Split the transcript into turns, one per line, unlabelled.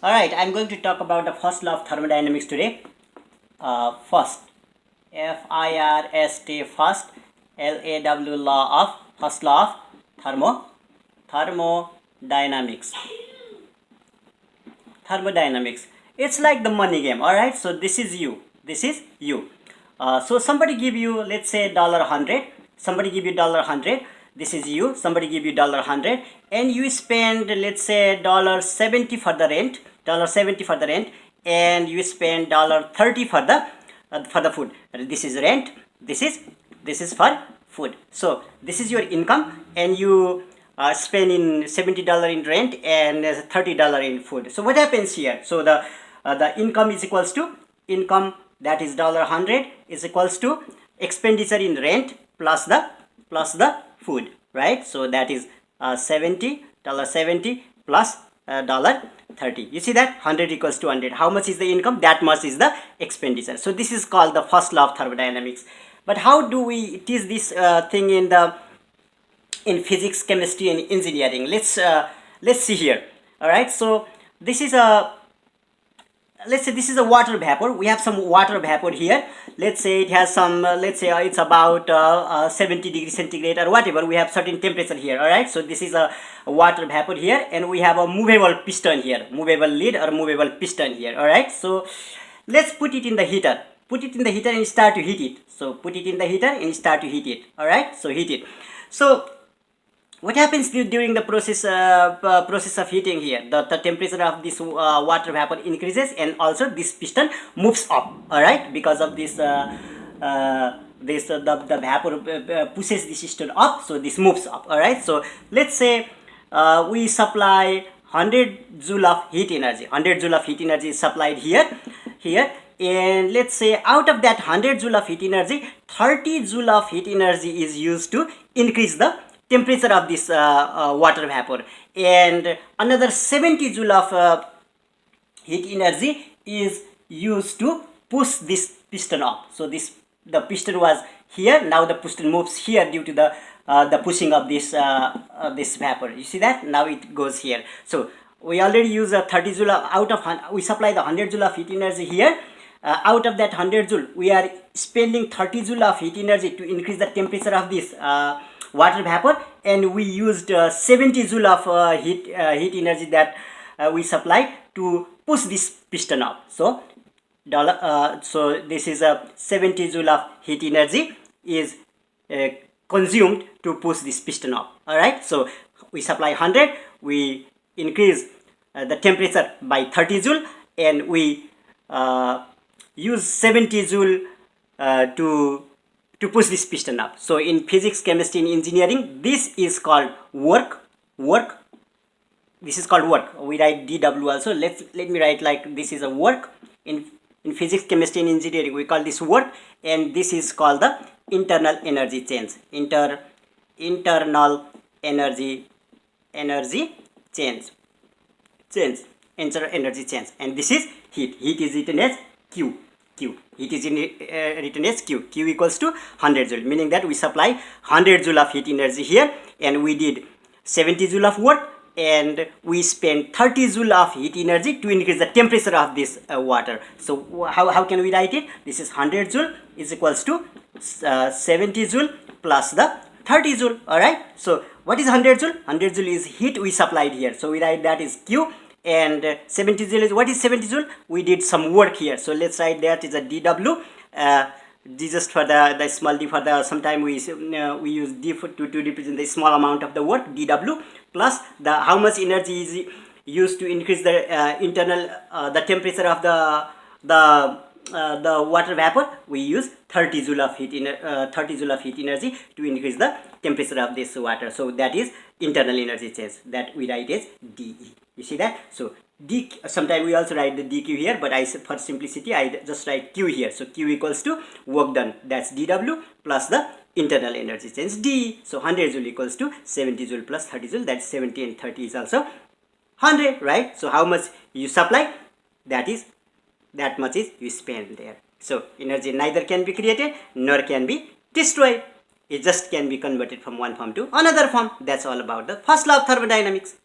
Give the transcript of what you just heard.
Alright, I'm going to talk about the first law of thermodynamics today. First, F-I-R-S-T, first, L-A-W, first law of thermodynamics. Thermodynamics. It's like the money game, alright? So this is you. This is you. So somebody give you, let's say, $100. Somebody give you $100. This is you. Somebody give you $100, and you spend, let's say, $70 for the rent. $70 for the rent, and you spend $30 for the food. This is rent. This is for food. So this is your income, and you spend in $70 in rent and $30 in food. So what happens here? So the income is equals to income, that is $100, is equals to expenditure in rent plus the food, right? So that is $70 plus $30. You see that 100 equals to 100. How much is the income? That much is the expenditure. So this is called the first law of thermodynamics. But how do we teach this thing in physics, chemistry, and engineering? Let's see here. All right. So this is a, let's say this is a water vapor. We have some water vapor here. Let's say it has some, let's say it's about 70 degrees centigrade or whatever. We have certain temperature here. All right. So this is a water vapor here, and we have a movable piston here, movable lid or movable piston here. All right. So let's put it in the heater. Put it in the heater and start to heat it. So put it in the heater and start to heat it. All right. So heat it. So what happens during the process of heating here? The temperature of this water vapor increases, and also this piston moves up. All right, because of this the vapor pushes this piston up, so this moves up. All right, so let's say we supply 100 joule of heat energy. 100 joule of heat energy is supplied here, and let's say out of that 100 joule of heat energy, 30 joule of heat energy is used to increase the temperature of this water vapor, and another 70 joule of heat energy is used to push this piston up. So the piston was here, now the piston moves here due to the pushing of this this vapor. You see that now it goes here. So we already use a 30 joule out of, we supply the 100 joule of heat energy here. Out of that 100 joule, we are spending 30 joule of heat energy to increase the temperature of this water vapor, and we used 70 joule of heat energy that we supply to push this piston up. So so this is a 70 joule of heat energy is consumed to push this piston up. All right, so we supply 100, we increase the temperature by 30 joule, and we use 70 joule to push this piston up. So in physics, chemistry, and engineering, this is called work. This is called work. We write dW also. Let me write like this is a work. In physics, chemistry, and engineering, we call this work, and this is called the internal energy change. Internal energy change. Internal energy change, and this is heat. Heat is written as Q. Heat is written as Q. Q equals to 100 joule, meaning that we supply 100 joule of heat energy here, and we did 70 joule of work, and we spent 30 joule of heat energy to increase the temperature of this water. So how can we write it? This is 100 joule is equals to 70 joule plus the 30 joule. All right. So what is 100 joule? 100 joule is heat we supplied here. So we write that is Q. And 70 joule is, what is 70 joule? We did some work here, so let's write that is a dW. D just for the small d for the, sometime we use d to represent the small amount of the work, dW, plus the how much energy is used to increase the internal the temperature of the water vapor. We use 30 joule of heat 30 joule of heat energy to increase the temperature of this water. So that is internal energy change, that we write as dE. You see that? So d, sometimes we also write the dq here, but for simplicity I just write q here. So q equals to work done, that's dW, plus the internal energy change d. So 100 joule equals to 70 joule plus 30 joule, that's 70, and 30 is also 100, right? So how much you supply, that much is you spend there. So energy neither can be created nor can be destroyed. It just can be converted from one form to another form. That's all about the first law of thermodynamics.